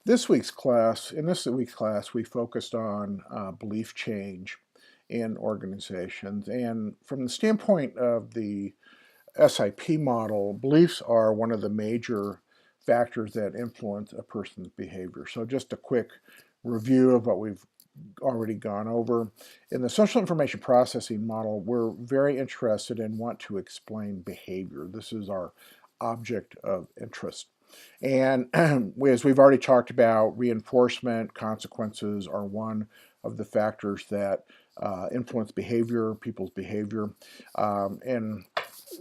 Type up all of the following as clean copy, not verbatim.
In this week's class, we focused on belief change in organizations. And from the standpoint of the SIP model, beliefs are one of the major factors that influence a person's behavior. So just a quick review of what we've already gone over. In the social information processing model, we're very interested and want to explain behavior. This is our object of interest. And as we've already talked about, reinforcement consequences are one of the factors that influence behavior, people's behavior. And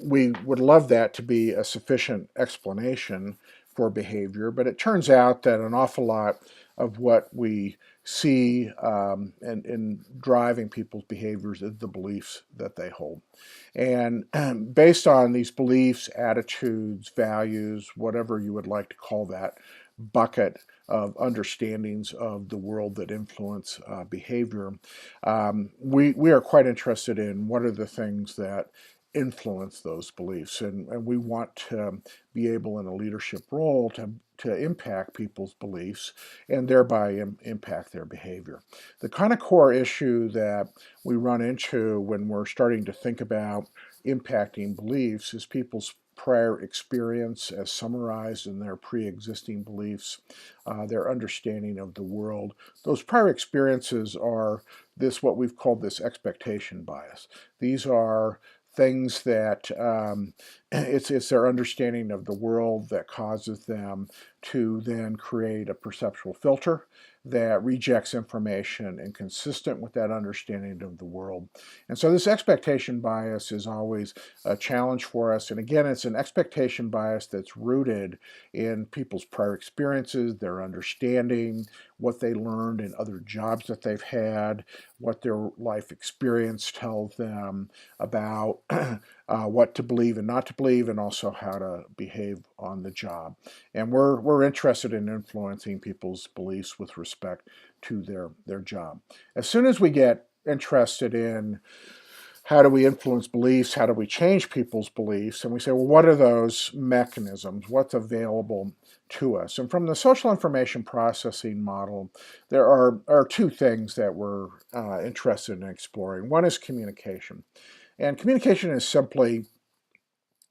we would love that to be a sufficient explanation for behavior, but it turns out that an awful lot of what we see in driving people's behaviors is the beliefs that they hold. And based on these beliefs, attitudes, values, whatever you would like to call that bucket of understandings of the world that influence behavior, we are quite interested in what are the things that influence those beliefs, and we want to be able in a leadership role to impact people's beliefs and thereby impact their behavior. The kind of core issue that we run into when we're starting to think about impacting beliefs is people's prior experience as summarized in their pre-existing beliefs, their understanding of the world. Those prior experiences are what we've called this expectation bias. These are things that it's their understanding of the world that causes them to then create a perceptual filter that rejects information inconsistent with that understanding of the world. And so this expectation bias is always a challenge for us. And again, it's an expectation bias that's rooted in people's prior experiences, their understanding, what they learned in other jobs that they've had, what their life experience tells them about what to believe and not to believe, and also how to behave on the job. And we're interested in influencing people's beliefs with respect to their job. As soon as we get interested in how do we influence beliefs, how do we change people's beliefs, and we say, well, what are those mechanisms? What's available to us? And from the social information processing model, there are two things that we're interested in exploring. One is communication. And communication is simply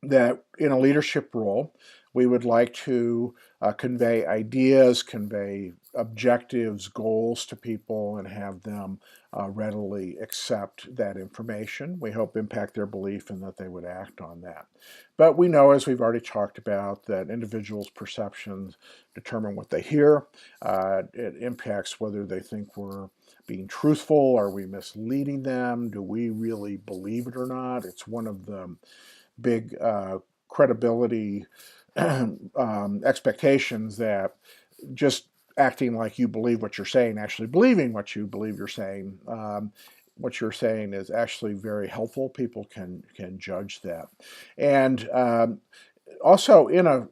that in a leadership role, we would like to convey ideas, convey objectives, goals to people, and have them readily accept that information. We hope impact their belief and that they would act on that. But we know, as we've already talked about, that individuals' perceptions determine what they hear. It impacts whether they think we're being truthful. Are we misleading them? Do we really believe it or not? It's one of the big credibility expectations that just acting like you believe what you're saying, actually believing what you believe you're saying, what you're saying is actually very helpful. People can judge that. And also in a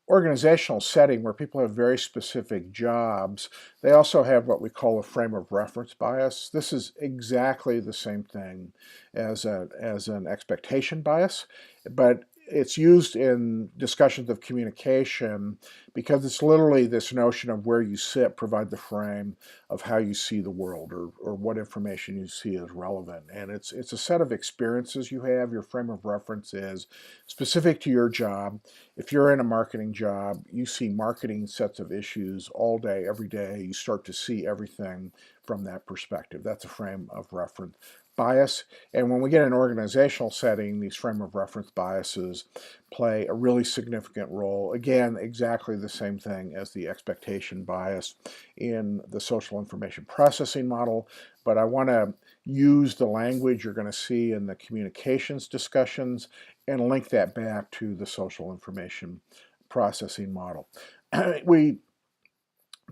organizational setting where people have very specific jobs, they also have what we call a frame of reference bias. This is exactly the same thing as an expectation bias, but it's used in discussions of communication because it's literally this notion of where you sit provide the frame of how you see the world or what information you see as relevant. And it's a set of experiences you have. Your frame of reference is specific to your job. If you're in a marketing job, you see marketing sets of issues all day, every day. You start to see everything from that perspective. That's a frame of reference bias. And when we get an organizational setting, these frame of reference biases play a really significant role. Again, exactly the same thing as the expectation bias in the social information processing model. But I want to use the language you're going to see in the communications discussions and link that back to the social information processing model. We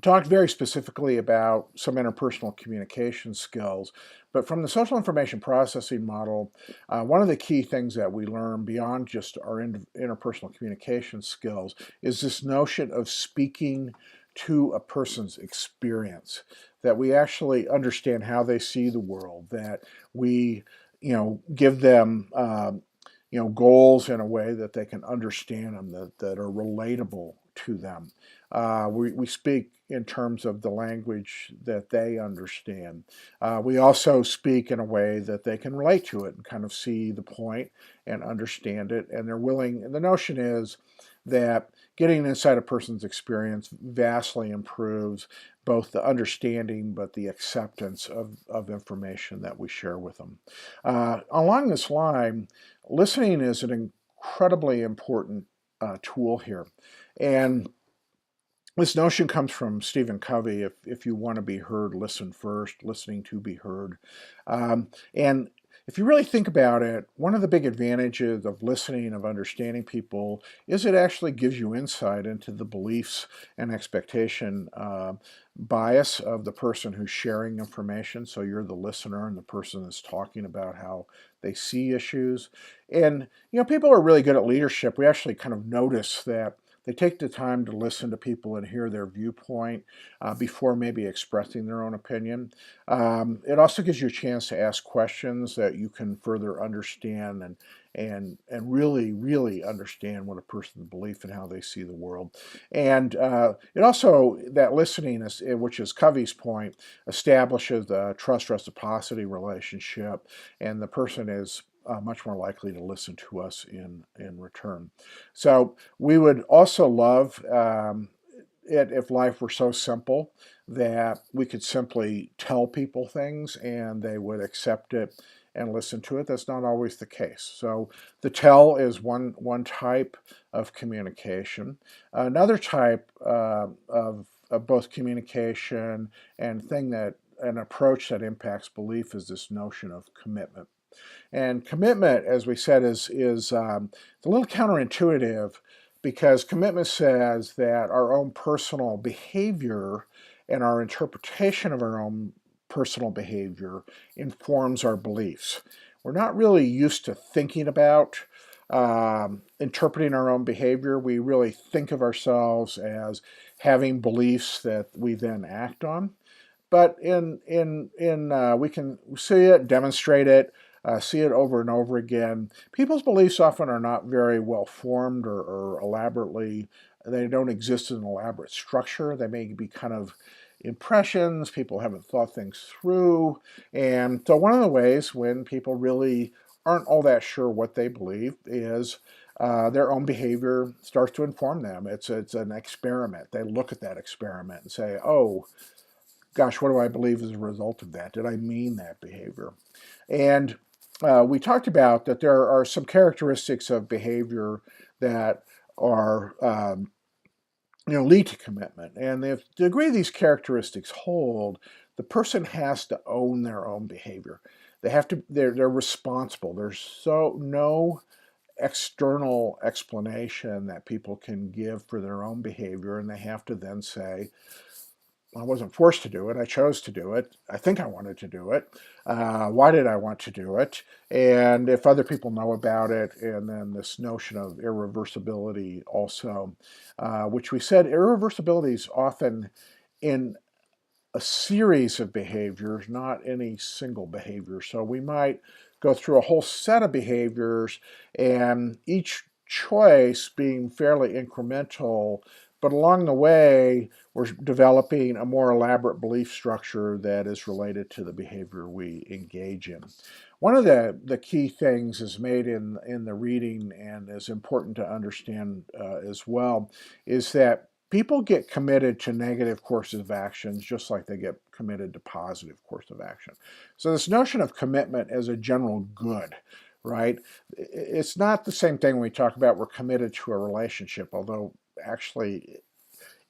talked very specifically about some interpersonal communication skills, but from the social information processing model, one of the key things that we learn beyond just our interpersonal communication skills is this notion of speaking to a person's experience, that we actually understand how they see the world, that we give them goals in a way that they can understand them, that are relatable to them. We speak in terms of the language that they understand. We also speak in a way that they can relate to it and kind of see the point and understand it, and they're willing. And the notion is that getting inside a person's experience vastly improves both the understanding but the acceptance of information that we share with them. Along this line, listening is an incredibly important tool here. And this notion comes from Stephen Covey. If you want to be heard, listen first, listening to be heard. And if you really think about it, one of the big advantages of listening, of understanding people, is it actually gives you insight into the beliefs and expectation bias of the person who's sharing information. So you're the listener and the person is talking about how they see issues. And, people are really good at leadership. We actually kind of notice that they take the time to listen to people and hear their viewpoint before maybe expressing their own opinion. It also gives you a chance to ask questions that you can further understand and really, really understand what a person's belief and how they see the world. And it also, that listening, which is Covey's point, establishes a trust reciprocity relationship, and the person is much more likely to listen to us in return. So we would also love it if life were so simple that we could simply tell people things and they would accept it and listen to it. That's not always the case. So the tell is one type of communication. Another type of both communication and an approach that impacts belief is this notion of commitment. And commitment, as we said, is a little counterintuitive because commitment says that our own personal behavior and our interpretation of our own personal behavior informs our beliefs. We're not really used to thinking about interpreting our own behavior. We really think of ourselves as having beliefs that we then act on. But we can see it, demonstrate it, see it over and over again. People's beliefs often are not very well formed or elaborately. They don't exist in an elaborate structure. They may be kind of impressions. People haven't thought things through. And so one of the ways when people really aren't all that sure what they believe is their own behavior starts to inform them. It's an experiment. They look at that experiment and say, oh, gosh, what do I believe as a result of that? Did I mean that behavior? And we talked about that there are some characteristics of behavior that are, lead to commitment. And if the degree these characteristics hold, the person has to own their own behavior. They're responsible. There's no external explanation that people can give for their own behavior, and they have to then say, I wasn't forced to do it. I chose to do it. I think I wanted to do it. Why did I want to do it? And if other people know about it, and then this notion of irreversibility also, which we said irreversibility is often in a series of behaviors, not any single behavior. So we might go through a whole set of behaviors, and each choice being fairly incremental, but along the way, we're developing a more elaborate belief structure that is related to the behavior we engage in. One of the key things is made in the reading and is important to understand as well is that people get committed to negative courses of actions just like they get committed to positive course of action. So this notion of commitment as a general good, right? It's not the same thing when we talk about we're committed to a relationship, although actually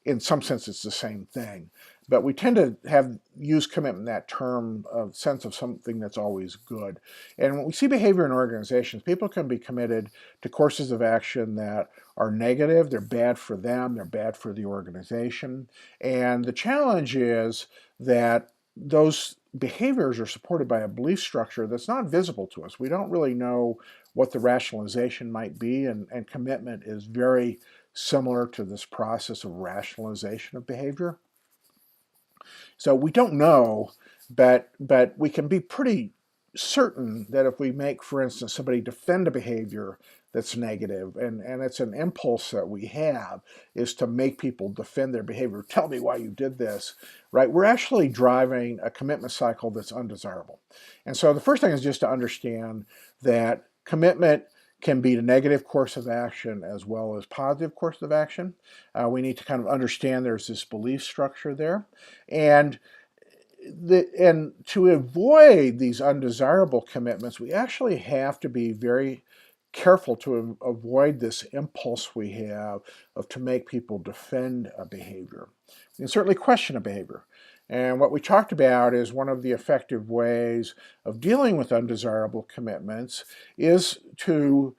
in some sense it's the same thing. But we tend to use commitment in that term of sense of something that's always good. And when we see behavior in organizations, people can be committed to courses of action that are negative, they're bad for them, they're bad for the organization. And the challenge is that those behaviors are supported by a belief structure that's not visible to us. We don't really know what the rationalization might be, and commitment is very similar to this process of rationalization of behavior. So we don't know, but we can be pretty certain that if we make, for instance, somebody defend a behavior that's negative, and it's an impulse that we have, is to make people defend their behavior. Tell me why you did this, right? We're actually driving a commitment cycle that's undesirable. And so the first thing is just to understand that commitment can be a negative course of action as well as positive course of action. We need to kind of understand there's this belief structure there. And and to avoid these undesirable commitments, we actually have to be very careful to avoid this impulse we have of to make people defend a behavior. We can certainly question a behavior. And what we talked about is one of the effective ways of dealing with undesirable commitments is to,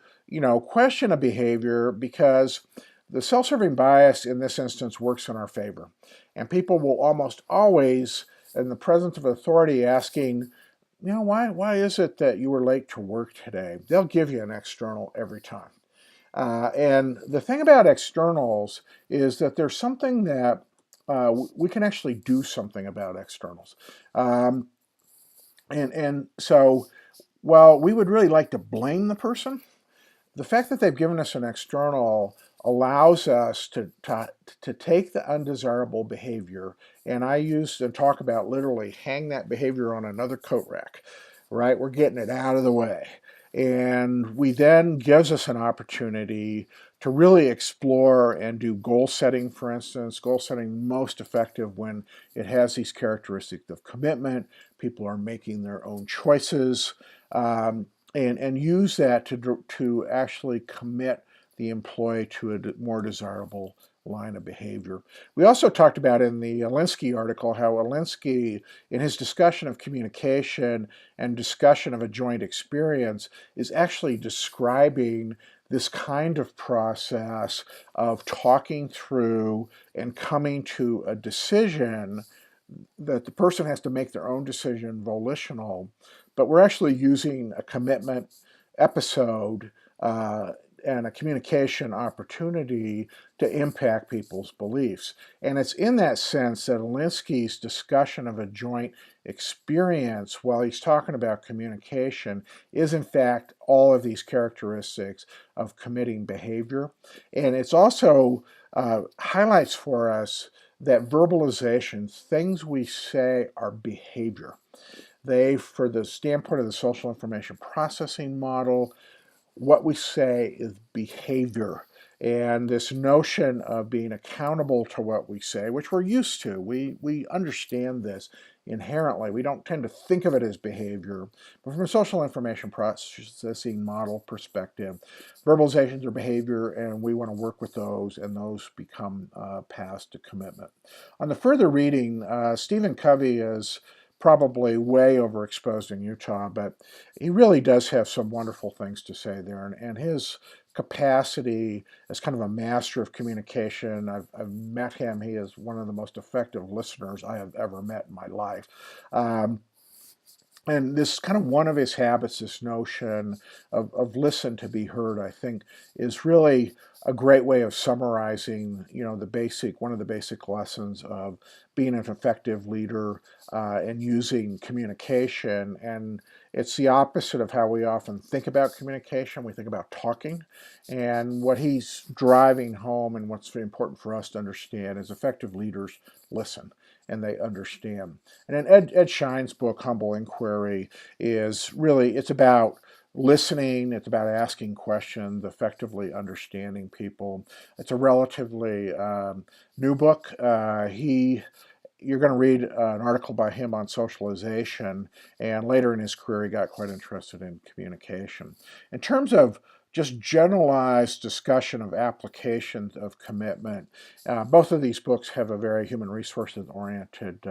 question a behavior, because the self-serving bias in this instance works in our favor. And people will almost always, in the presence of authority, asking, why is it that you were late to work today? They'll give you an external every time. And the thing about externals is that there's something that we can actually do something about externals. And so while we would really like to blame the person, the fact that they've given us an external allows us to take the undesirable behavior, and I use and talk about literally hang that behavior on another coat rack, right? We're getting it out of the way. And we then gives us an opportunity to really explore and do goal setting, for instance. Goal setting most effective when it has these characteristics of commitment. People are making their own choices. And use that to actually commit the employee to a more desirable line of behavior. We also talked about in the Alinsky article how Alinsky, in his discussion of communication and discussion of a joint experience, is actually describing this kind of process of talking through and coming to a decision that the person has to make their own decision, volitional, but we're actually using a commitment episode and a communication opportunity to impact people's beliefs. And it's in that sense that Alinsky's discussion of a joint experience, while he's talking about communication, is in fact all of these characteristics of committing behavior. And it's also highlights for us that verbalization, things we say, are behavior. They, for the standpoint of the social information processing model, what we say is behavior. And this notion of being accountable to what we say, which we're used to, we understand this inherently. We don't tend to think of it as behavior. But from a social information processing model perspective, verbalizations are behavior, and we want to work with those, and those become paths to commitment. On the further reading, Stephen Covey is probably way overexposed in Utah, but he really does have some wonderful things to say there. And his capacity as kind of a master of communication, I've met him. He is one of the most effective listeners I have ever met in my life. And this kind of one of his habits, this notion of listen to be heard, I think, is really a great way of summarizing, one of the basic lessons of being an effective leader and using communication. And it's the opposite of how we often think about communication. We think about talking. And what he's driving home, and what's very important for us to understand, is effective leaders listen and they understand. And in Ed Schein's book, Humble Inquiry, it's about listening, it's about asking questions, effectively understanding people. It's a relatively new book. You're going to read an article by him on socialization, and later in his career he got quite interested in communication. In terms of just generalized discussion of applications of commitment, both of these books have a very human resources oriented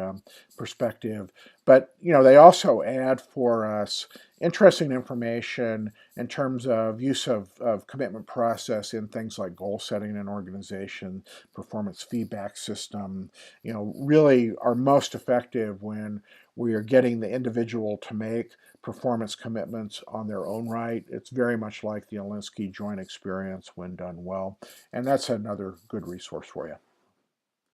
perspective, but they also add for us interesting information in terms of use of commitment process in things like goal setting and organization, performance feedback system, really are most effective when we are getting the individual to make performance commitments on their own right. It's very much like the Alinsky joint experience when done well. And that's another good resource for you.